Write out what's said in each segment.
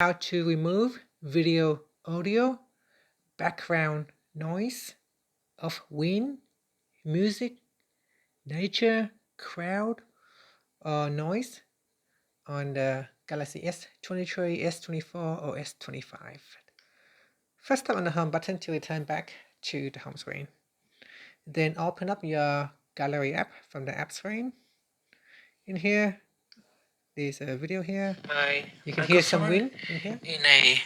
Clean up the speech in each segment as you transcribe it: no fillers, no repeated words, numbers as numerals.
How to remove video audio background noise of wind, music, nature, crowd, or noise on the Galaxy S23, S24, or S25. First, tap on the home button to return back to the home screen. Then open up your gallery app from the app screen. In here, there's a video here. You can hear some wind in here. In a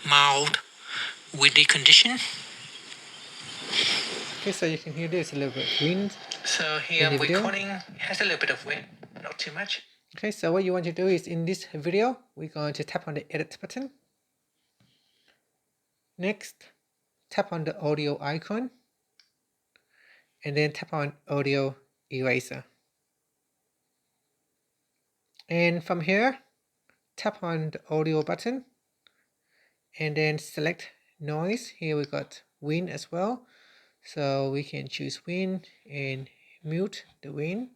mild windy condition. Okay, so you can hear there's a little bit of wind. So here I'm recording, has a little bit of wind, not too much. Okay, so what you want to do is in this video, we're going to tap on the edit button. Next, tap on the audio icon. And then tap on audio eraser. And from here, tap on the audio button. And then select noise. Here we got wind as well. So we can choose wind and mute the wind.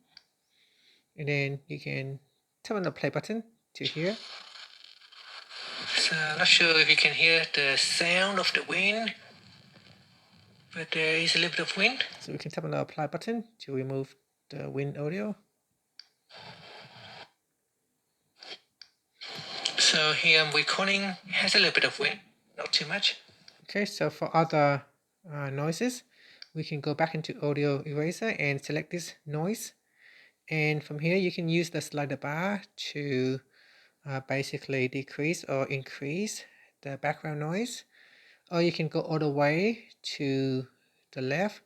And then you can tap on the play button to hear. So I'm not sure if you can hear the sound of the wind, but there is a little bit of wind. So we can tap on the apply button to remove the wind audio. So here I'm recording, has a little bit of wind, not too much. Okay, so for other noises, we can go back into audio eraser and select this noise. And from here, you can use the slider bar to basically decrease or increase the background noise. Or you can go all the way to the left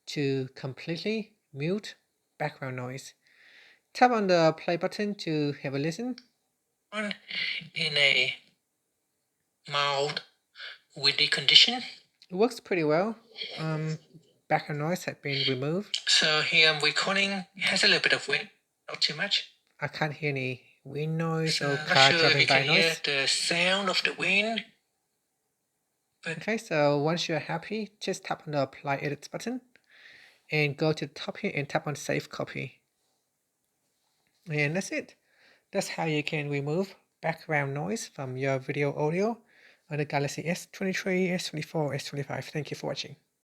to completely mute background noise. Tap on the play button to have a listen. In a mild windy condition. It works pretty well. Background noise had been removed. So here I'm recording, has a little bit of wind, not too much. I can't hear any wind noise So or car driving by noise. Hear the sound of the wind. Okay, so once you're happy, just tap on the apply edit button and go to the top here and tap on save copy. And that's it. That's how you can remove background noise from your video audio on the Galaxy S23, S24, S25. Thank you for watching.